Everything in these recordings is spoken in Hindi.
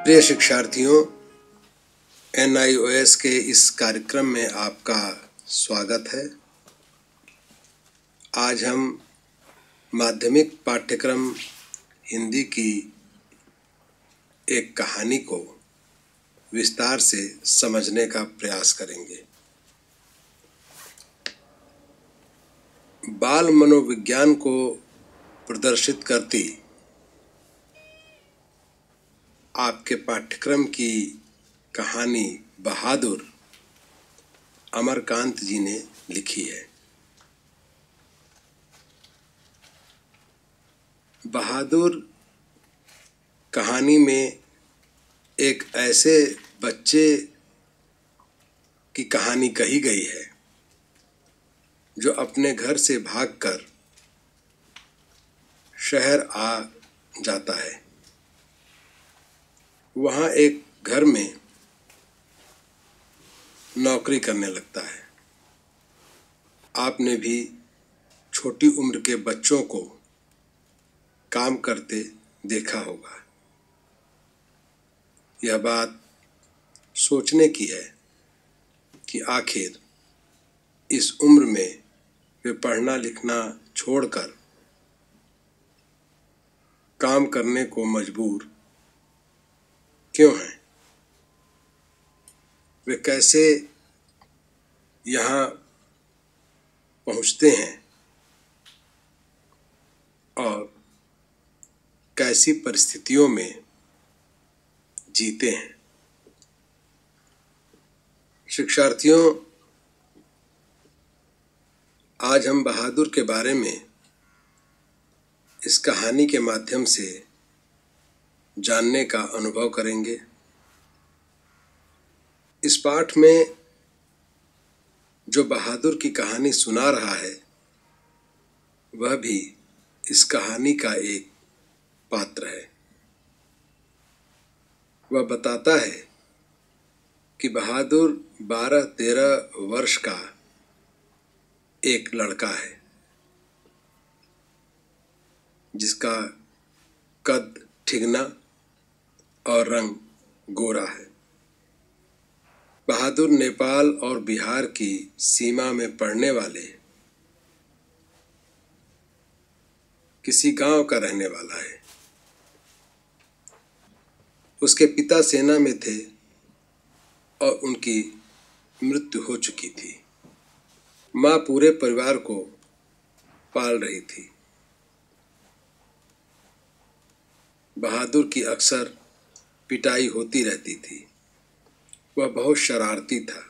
प्रिय शिक्षार्थियों, NIOS के इस कार्यक्रम में आपका स्वागत है। आज हम माध्यमिक पाठ्यक्रम हिंदी की एक कहानी को विस्तार से समझने का प्रयास करेंगे। बाल मनोविज्ञान को प्रदर्शित करती आपके पाठ्यक्रम की कहानी बहादुर अमरकांत जी ने लिखी है। बहादुर कहानी में एक ऐसे बच्चे की कहानी कही गई है जो अपने घर से भागकर शहर आ जाता है। वहाँ एक घर में नौकरी करने लगता है। आपने भी छोटी उम्र के बच्चों को काम करते देखा होगा। यह बात सोचने की है कि आखिर इस उम्र में वे पढ़ना लिखना छोड़कर काम करने को मजबूर क्यों हैं? वे कैसे यहाँ पहुँचते हैं और कैसी परिस्थितियों में जीते हैं? शिक्षार्थियों, आज हम बहादुर के बारे में इस कहानी के माध्यम से जानने का अनुभव करेंगे। इस पाठ में जो बहादुर की कहानी सुना रहा है वह भी इस कहानी का एक पात्र है। वह बताता है कि बहादुर 12-13 वर्ष का एक लड़का है जिसका कद ठिगना और रंग गोरा है। बहादुर नेपाल और बिहार की सीमा में पड़ने वाले किसी गांव का रहने वाला है। उसके पिता सेना में थे और उनकी मृत्यु हो चुकी थी। माँ पूरे परिवार को पाल रही थी। बहादुर की अक्सर पिटाई होती रहती थी। वह बहुत शरारती था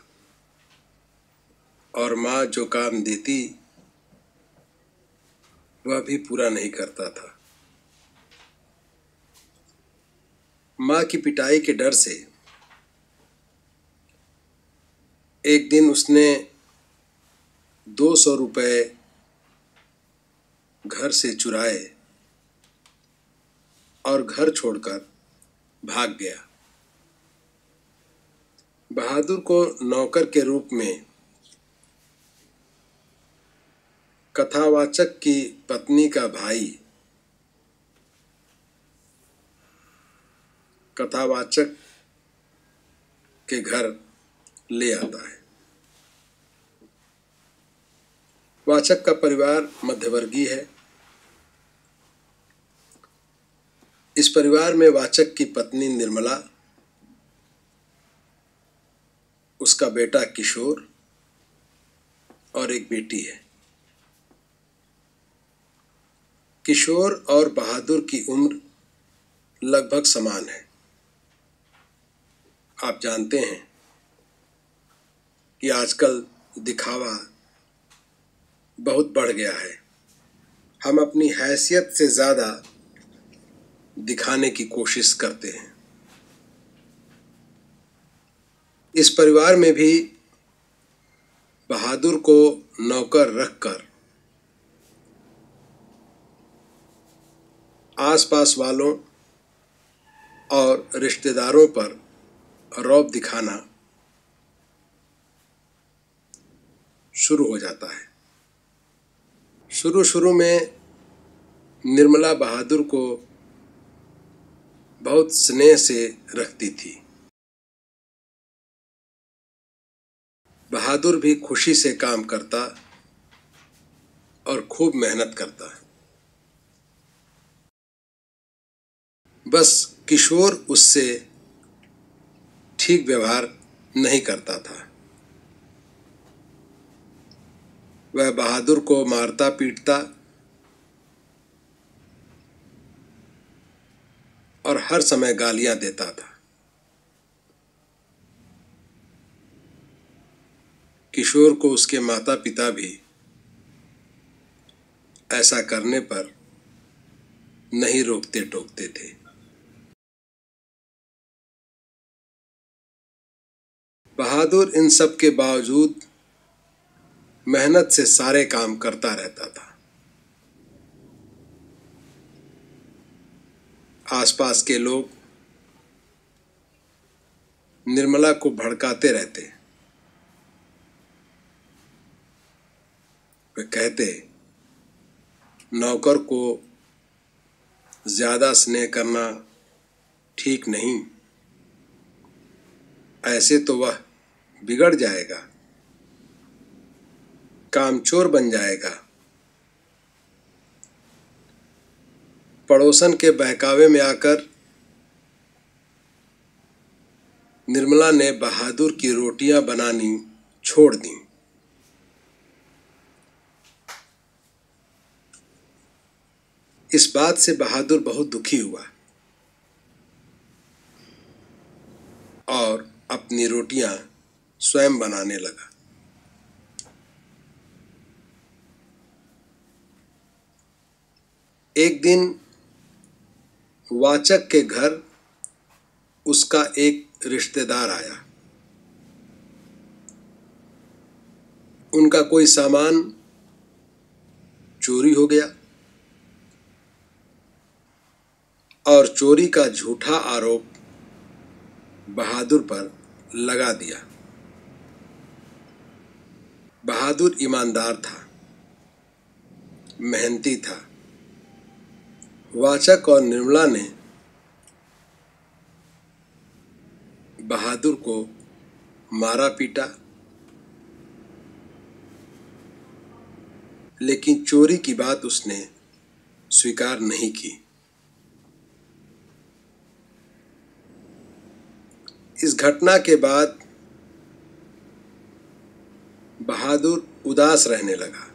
और माँ जो काम देती वह भी पूरा नहीं करता था। माँ की पिटाई के डर से एक दिन उसने 200 रुपये घर से चुराए और घर छोड़कर भाग गया। बहादुर को नौकर के रूप में कथावाचक की पत्नी का भाई कथावाचक के घर ले आता है। वाचक का परिवार मध्यवर्गीय है। इस परिवार में वाचक की पत्नी निर्मला, उसका बेटा किशोर और एक बेटी है। किशोर और बहादुर की उम्र लगभग समान है। आप जानते हैं कि आजकल दिखावा बहुत बढ़ गया है। हम अपनी हैसियत से ज़्यादा दिखाने की कोशिश करते हैं। इस परिवार में भी बहादुर को नौकर रखकर आसपास वालों और रिश्तेदारों पर रौब दिखाना शुरू हो जाता है। शुरू में निर्मला बहादुर को बहुत स्नेह से रखती थी। बहादुर भी खुशी से काम करता और खूब मेहनत करता। बस किशोर उससे ठीक व्यवहार नहीं करता था। वह बहादुर को मारता पीटता और हर समय गालियां देता था। किशोर को उसके माता पिता भी ऐसा करने पर नहीं रोकते टोकते थे। बहादुर इन सब के बावजूद मेहनत से सारे काम करता रहता था। आसपास के लोग निर्मला को भड़काते रहते। वे कहते, नौकर को ज्यादा स्नेह करना ठीक नहीं, ऐसे तो वह बिगड़ जाएगा, कामचोर बन जाएगा। पड़ोसन के बहकावे में आकर निर्मला ने बहादुर की रोटियां बनानी छोड़ दी। इस बात से बहादुर बहुत दुखी हुआ और अपनी रोटियां स्वयं बनाने लगा। एक दिन वाचक के घर उसका एक रिश्तेदार आया। उनका कोई सामान चोरी हो गया और चोरी का झूठा आरोप बहादुर पर लगा दिया। बहादुर ईमानदार था, मेहनती था। वाचक और निर्मला ने बहादुर को मारा पीटा, लेकिन चोरी की बात उसने स्वीकार नहीं की। इस घटना के बाद बहादुर उदास रहने लगा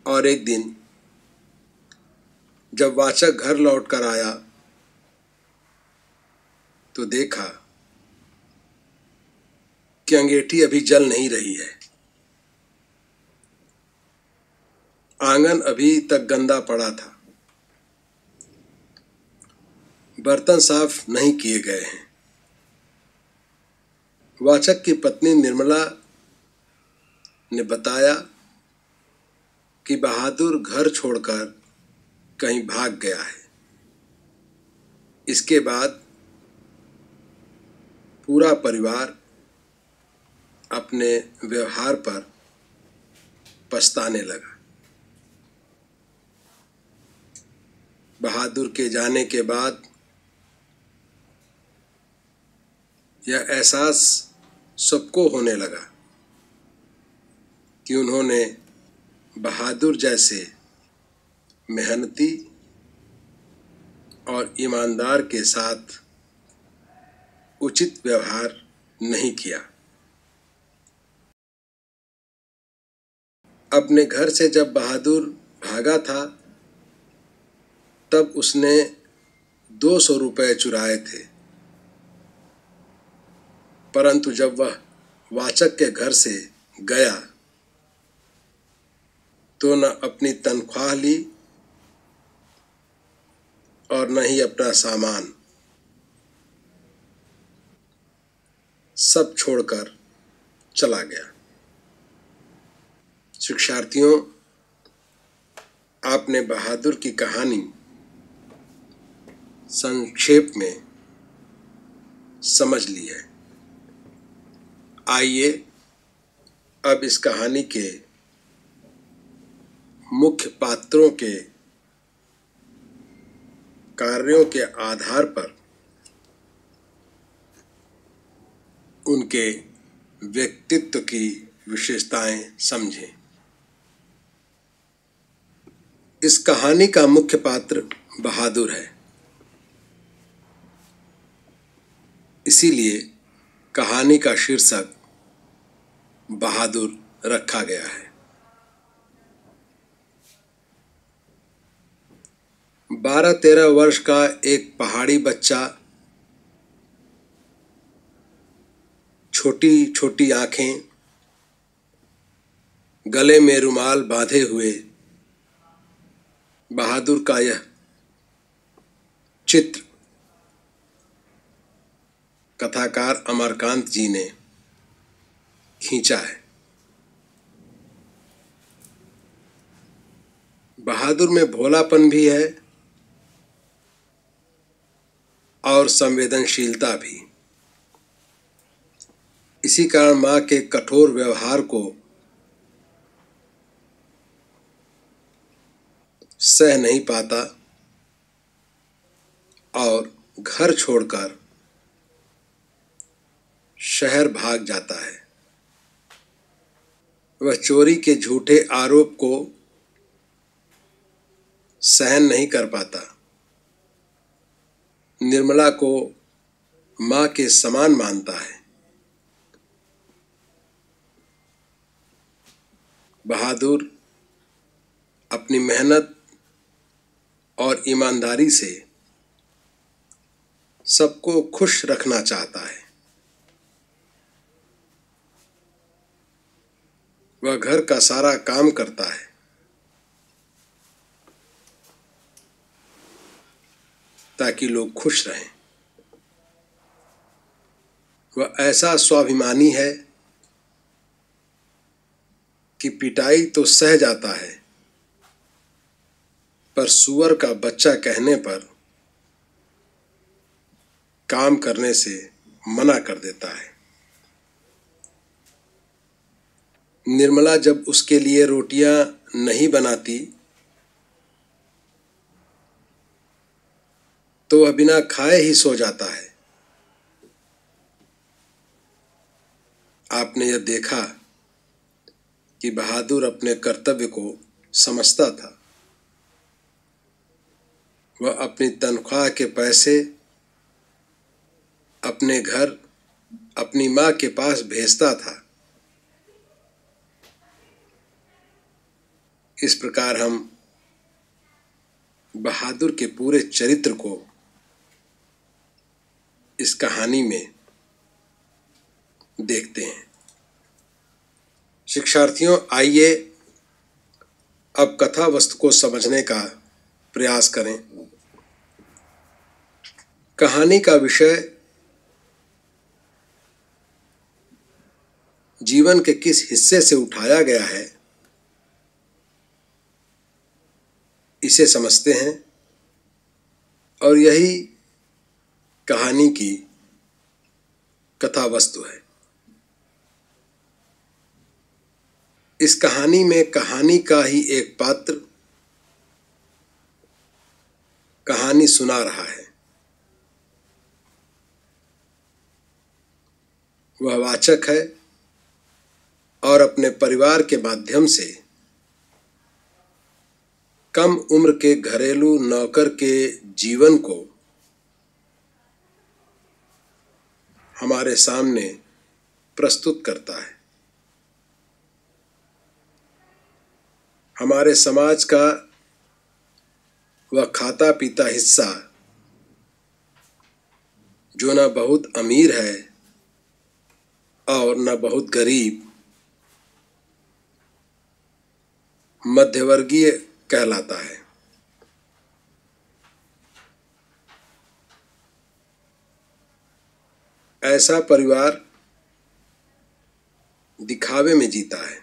और एक दिन जब वाचक घर लौटकर आया तो देखा कि अंगीठी अभी जल नहीं रही है। आंगन अभी तक गंदा पड़ा था, बर्तन साफ नहीं किए गए हैं। वाचक की पत्नी निर्मला ने बताया कि बहादुर घर छोड़कर कहीं भाग गया है। इसके बाद पूरा परिवार अपने व्यवहार पर पछताने लगा। बहादुर के जाने के बाद यह एहसास सबको होने लगा कि उन्होंने बहादुर जैसे मेहनती और ईमानदार के साथ उचित व्यवहार नहीं किया। अपने घर से जब बहादुर भागा था तब उसने 200 रुपये चुराए थे, परंतु जब वह वाचक के घर से गया तो न अपनी तनख्वाह ली और न ही अपना सामान, सब छोड़कर चला गया। शिक्षार्थियों, आपने बहादुर की कहानी संक्षेप में समझ ली है। आइए अब इस कहानी के मुख्य पात्रों के कार्यों के आधार पर उनके व्यक्तित्व की विशेषताएं समझें। इस कहानी का मुख्य पात्र बहादुर है, इसीलिए कहानी का शीर्षक बहादुर रखा गया है। 12-13 वर्ष का एक पहाड़ी बच्चा, छोटी छोटी आंखें, गले में रुमाल बांधे हुए बहादुर का यह चित्र कथाकार अमरकांत जी ने खींचा है। बहादुर में भोलापन भी है और संवेदनशीलता भी। इसी कारण मां के कठोर व्यवहार को सह नहीं पाता और घर छोड़कर शहर भाग जाता है। वह चोरी के झूठे आरोप को सहन नहीं कर पाता। निर्मला को मां के समान मानता है। बहादुर अपनी मेहनत और ईमानदारी से सबको खुश रखना चाहता है। वह घर का सारा काम करता है, ताकि लोग खुश रहें। वह ऐसा स्वाभिमानी है कि पिटाई तो सह जाता है, पर सुअर का बच्चा कहने पर काम करने से मना कर देता है। निर्मला जब उसके लिए रोटियां नहीं बनाती तो वह बिना खाए ही सो जाता है। आपने यह देखा कि बहादुर अपने कर्तव्य को समझता था। वह अपनी तनख्वाह के पैसे अपने घर अपनी मां के पास भेजता था। इस प्रकार हम बहादुर के पूरे चरित्र को इस कहानी में देखते हैं। शिक्षार्थियों, आइए अब कथा वस्तु को समझने का प्रयास करें। कहानी का विषय जीवन के किस हिस्से से उठाया गया है, इसे समझते हैं और यही कहानी की कथा वस्तु है। इस कहानी में कहानी का ही एक पात्र कहानी सुना रहा है। वह वाचक है और अपने परिवार के माध्यम से कम उम्र के घरेलू नौकर के जीवन को हमारे सामने प्रस्तुत करता है। हमारे समाज का वह खाता पीता हिस्सा जो न बहुत अमीर है और न बहुत गरीब, मध्यवर्गीय कहलाता है। ऐसा परिवार दिखावे में जीता है।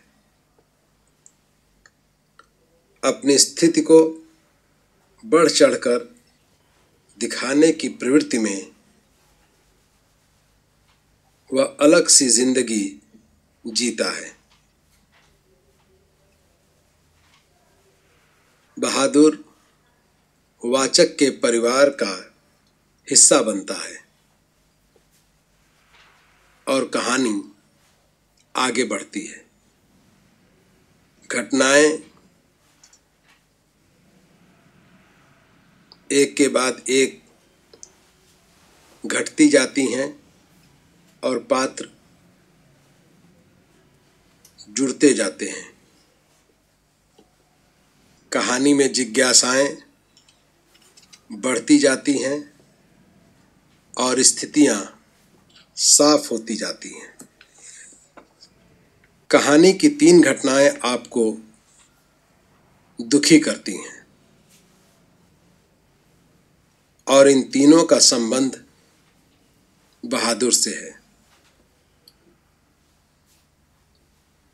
अपनी स्थिति को बढ़ चढ़कर दिखाने की प्रवृत्ति में वह अलग सी जिंदगी जीता है। बहादुर वाचक के परिवार का हिस्सा बनता है और कहानी आगे बढ़ती है। घटनाएं एक के बाद एक घटती जाती हैं और पात्र जुड़ते जाते हैं। कहानी में जिज्ञासाएं बढ़ती जाती हैं और स्थितियां साफ होती जाती हैं। कहानी की 3 घटनाएं आपको दुखी करती हैं और इन तीनों का संबंध बहादुर से है।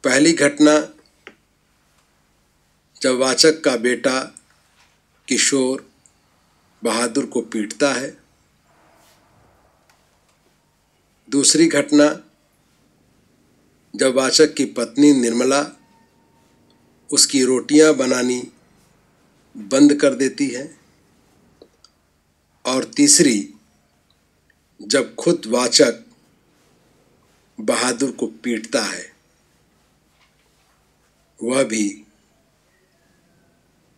पहली घटना, जब वाचक का बेटा किशोर बहादुर को पीटता है। दूसरी घटना, जब वाचक की पत्नी निर्मला उसकी रोटियां बनानी बंद कर देती है। और तीसरी, जब खुद वाचक बहादुर को पीटता है, वह भी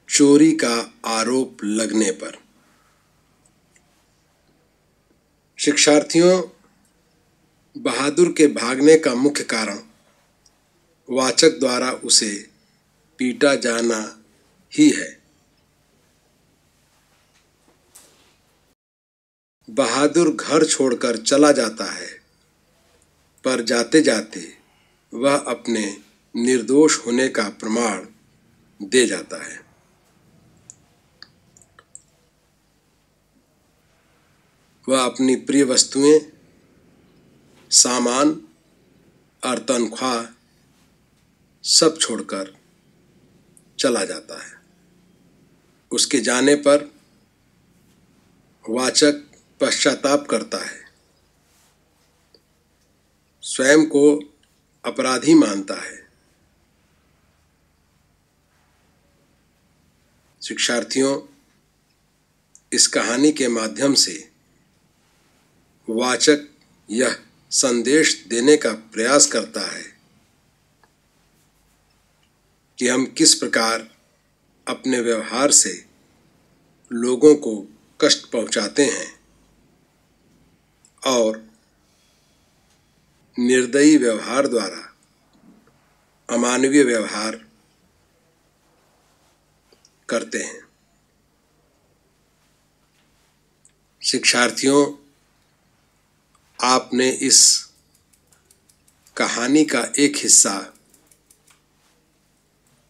चोरी का आरोप लगने पर। शिक्षार्थियों, बहादुर के भागने का मुख्य कारण वाचक द्वारा उसे पीटा जाना ही है। बहादुर घर छोड़कर चला जाता है, पर जाते जाते वह अपने निर्दोष होने का प्रमाण दे जाता है। वह अपनी प्रिय वस्तुएं, सामान और तनख्वाह सब छोड़कर चला जाता है। उसके जाने पर वाचक पश्चाताप करता है, स्वयं को अपराधी मानता है। शिक्षार्थियों, इस कहानी के माध्यम से वाचक यह संदेश देने का प्रयास करता है कि हम किस प्रकार अपने व्यवहार से लोगों को कष्ट पहुंचाते हैं और निर्दयी व्यवहार द्वारा अमानवीय व्यवहार करते हैं। शिक्षार्थियों, आपने इस कहानी का एक हिस्सा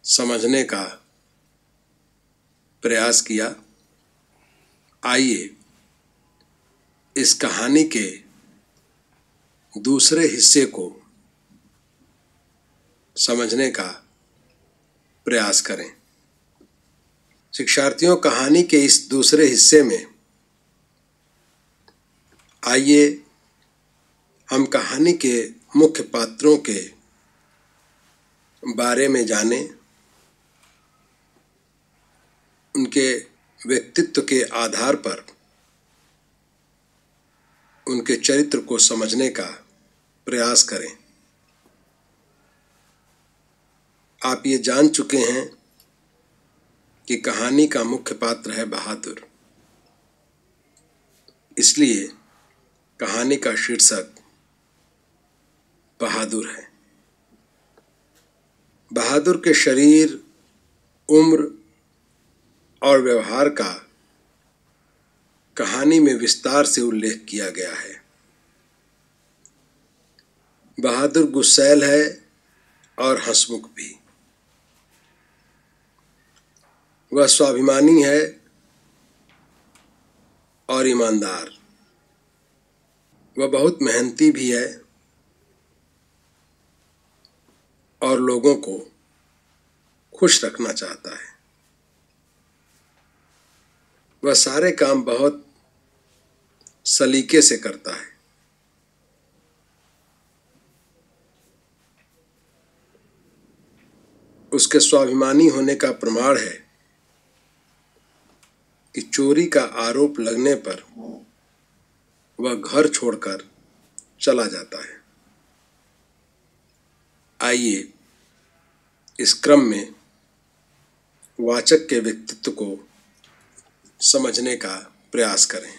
समझने का प्रयास किया। आइए इस कहानी के दूसरे हिस्से को समझने का प्रयास करें। शिक्षार्थियों, कहानी के इस दूसरे हिस्से में आइए हम कहानी के मुख्य पात्रों के बारे में जानें, उनके व्यक्तित्व के आधार पर उनके चरित्र को समझने का प्रयास करें। आप ये जान चुके हैं कि कहानी का मुख्य पात्र है बहादुर, इसलिए कहानी का शीर्षक बहादुर है। बहादुर के शरीर, उम्र और व्यवहार का कहानी में विस्तार से उल्लेख किया गया है। बहादुर गुस्सैल है और हंसमुख भी। वह स्वाभिमानी है और ईमानदार। वह बहुत मेहनती भी है और लोगों को खुश रखना चाहता है। वह सारे काम बहुत सलीके से करता है। उसके स्वाभिमानी होने का प्रमाण है कि चोरी का आरोप लगने पर वह घर छोड़कर चला जाता है। आइए इस क्रम में वाचक के व्यक्तित्व को समझने का प्रयास करें।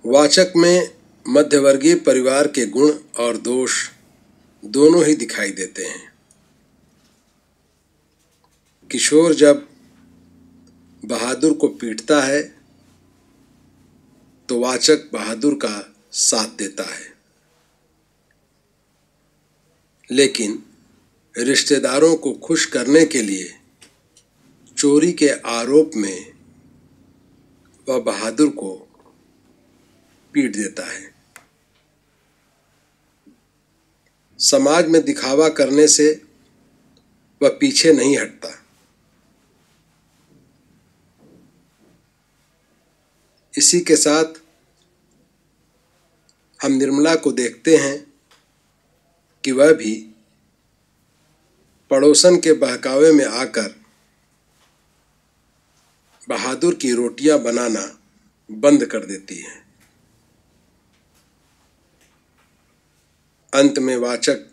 वाचक में मध्यवर्गीय परिवार के गुण और दोष दोनों ही दिखाई देते हैं। किशोर जब बहादुर को पीटता है तो वाचक बहादुर का साथ देता है, लेकिन रिश्तेदारों को खुश करने के लिए चोरी के आरोप में वह बहादुर को पीट देता है। समाज में दिखावा करने से वह पीछे नहीं हटता। इसी के साथ हम निर्मला को देखते हैं कि वह भी पड़ोसन के बहकावे में आकर बहादुर की रोटियां बनाना बंद कर देती है। अंत में वाचक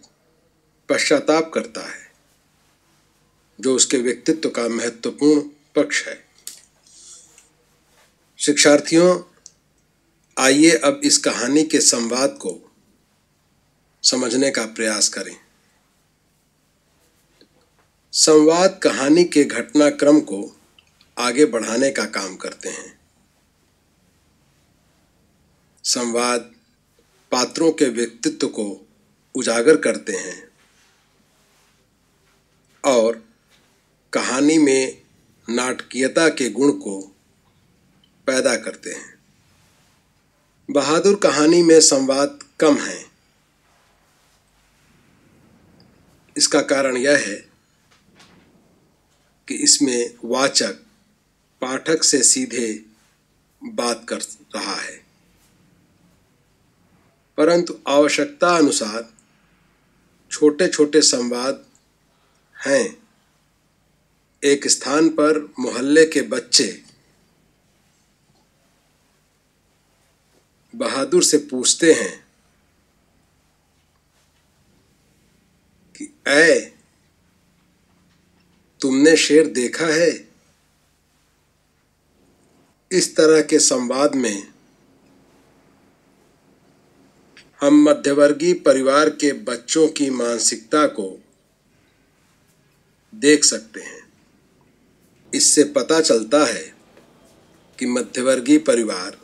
पश्चाताप करता है, जो उसके व्यक्तित्व का महत्वपूर्ण पक्ष है। शिक्षार्थियों, आइए अब इस कहानी के संवाद को समझने का प्रयास करें। संवाद कहानी के घटनाक्रम को आगे बढ़ाने का काम करते हैं। संवाद पात्रों के व्यक्तित्व को उजागर करते हैं और कहानी में नाटकीयता के गुण को पैदा करते हैं। बहादुर कहानी में संवाद कम है। इसका कारण यह है कि इसमें वाचक पाठक से सीधे बात कर रहा है, परंतु आवश्यकता अनुसार छोटे छोटे संवाद हैं। एक स्थान पर मोहल्ले के बच्चे बहादुर से पूछते हैं कि ऐ तुमने शेर देखा है? इस तरह के संवाद में हम मध्यवर्गीय परिवार के बच्चों की मानसिकता को देख सकते हैं। इससे पता चलता है कि मध्यवर्गीय परिवार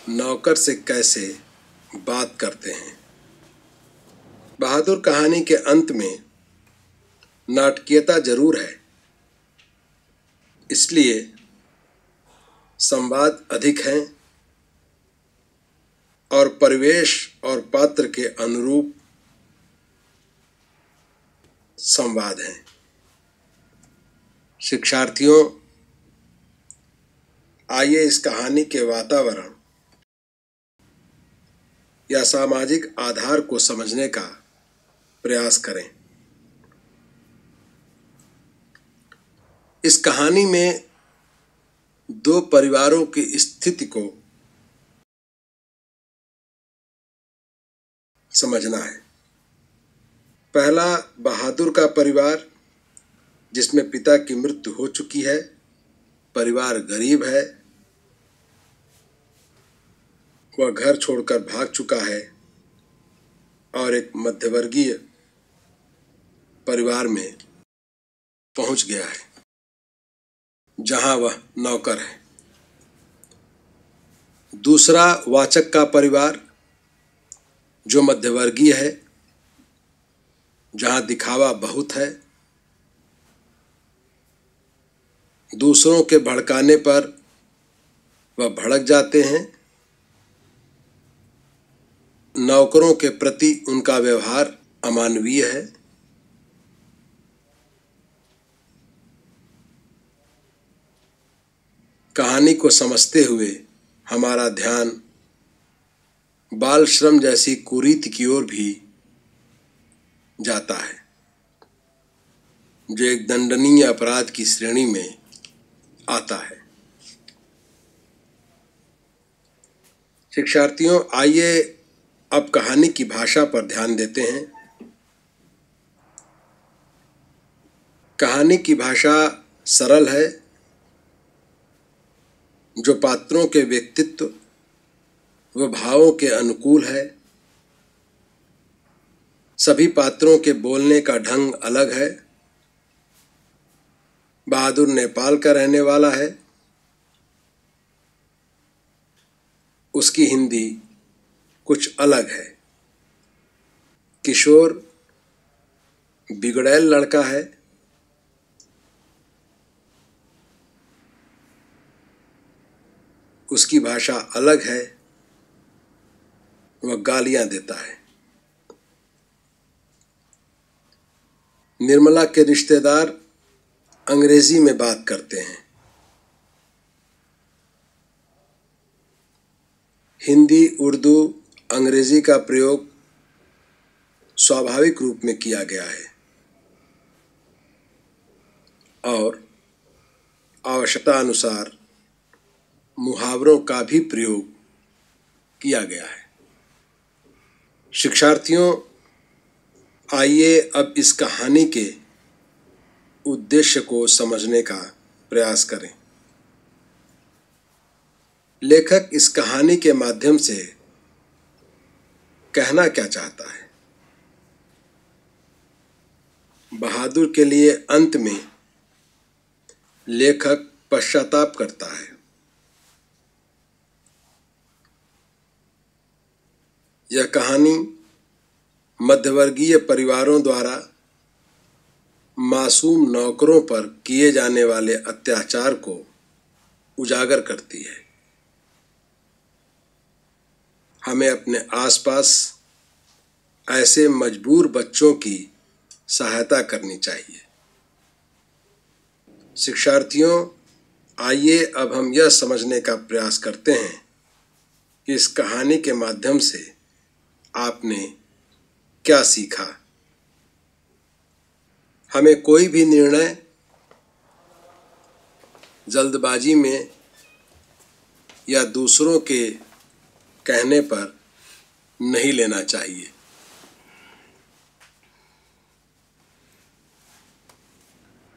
नौकर से कैसे बात करते हैं। बहादुर कहानी के अंत में नाटकीयता जरूर है, इसलिए संवाद अधिक हैं और परिवेश और पात्र के अनुरूप संवाद हैं। शिक्षार्थियों, आइए इस कहानी के वातावरण या सामाजिक आधार को समझने का प्रयास करें। इस कहानी में दो परिवारों की स्थिति को समझना है। पहला बहादुर का परिवार, जिसमें पिता की मृत्यु हो चुकी है, परिवार गरीब है, वह घर छोड़कर भाग चुका है और एक मध्यवर्गीय परिवार में पहुंच गया है, जहां वह नौकर है। दूसरा वाचक का परिवार, जो मध्यवर्गीय है, जहां दिखावा बहुत है, दूसरों के भड़काने पर वह भड़क जाते हैं, नौकरों के प्रति उनका व्यवहार अमानवीय है। कहानी को समझते हुए हमारा ध्यान बाल श्रम जैसी कुरीति की ओर भी जाता है, जो एक दंडनीय अपराध की श्रेणी में आता है। शिक्षार्थियों, आइए अब कहानी की भाषा पर ध्यान देते हैं। कहानी की भाषा सरल है, जो पात्रों के व्यक्तित्व व भावों के अनुकूल है। सभी पात्रों के बोलने का ढंग अलग है। बहादुर नेपाल का रहने वाला है। उसकी हिंदी कुछ अलग है। किशोर बिगड़ैल लड़का है। उसकी भाषा अलग है। वह गालियां देता है। निर्मला के रिश्तेदार अंग्रेजी में बात करते हैं। हिंदी, उर्दू, अंग्रेजी का प्रयोग स्वाभाविक रूप में किया गया है और आवश्यकता अनुसार मुहावरों का भी प्रयोग किया गया है। शिक्षार्थियों, आइए अब इस कहानी के उद्देश्य को समझने का प्रयास करें। लेखक इस कहानी के माध्यम से कहना क्या चाहता है? बहादुर के लिए अंत में लेखक पश्चाताप करता है। यह कहानी मध्यवर्गीय परिवारों द्वारा मासूम नौकरों पर किए जाने वाले अत्याचार को उजागर करती है। हमें अपने आसपास ऐसे मजबूर बच्चों की सहायता करनी चाहिए। शिक्षार्थियों, आइए अब हम यह समझने का प्रयास करते हैं कि इस कहानी के माध्यम से आपने क्या सीखा। हमें कोई भी निर्णय जल्दबाजी में या दूसरों के कहने पर नहीं लेना चाहिए।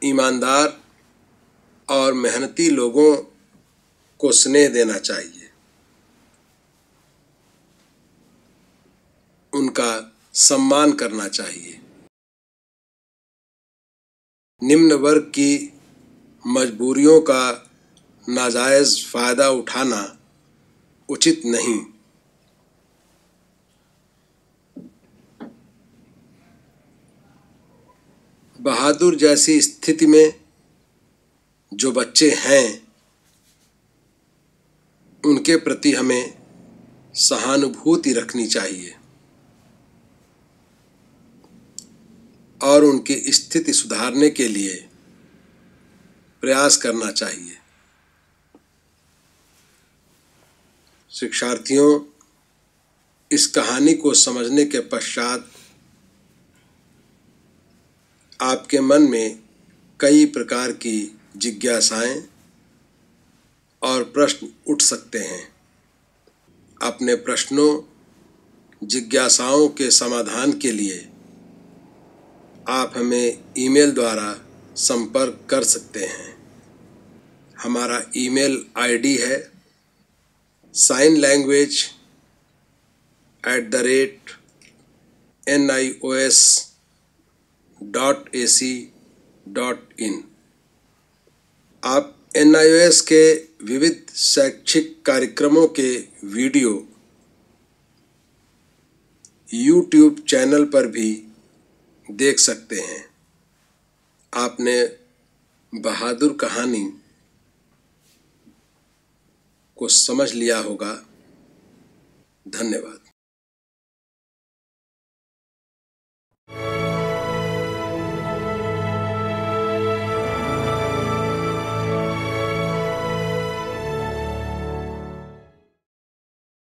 ईमानदार और मेहनती लोगों को स्नेह देना चाहिए। उनका सम्मान करना चाहिए। निम्न वर्ग की मजबूरियों का नाजायज फायदा उठाना उचित नहीं। बहादुर जैसी स्थिति में जो बच्चे हैं, उनके प्रति हमें सहानुभूति रखनी चाहिए और उनकी स्थिति सुधारने के लिए प्रयास करना चाहिए। शिक्षार्थियों, इस कहानी को समझने के पश्चात आपके मन में कई प्रकार की जिज्ञासाएं और प्रश्न उठ सकते हैं। अपने प्रश्नों, जिज्ञासाओं के समाधान के लिए आप हमें ईमेल द्वारा संपर्क कर सकते हैं। हमारा ईमेल आईडी है signlanguage@nios.ac.in। आप NIOS के विविध शैक्षिक कार्यक्रमों के वीडियो YouTube चैनल पर भी देख सकते हैं। आपने बहादुर कहानी को समझ लिया होगा। धन्यवाद।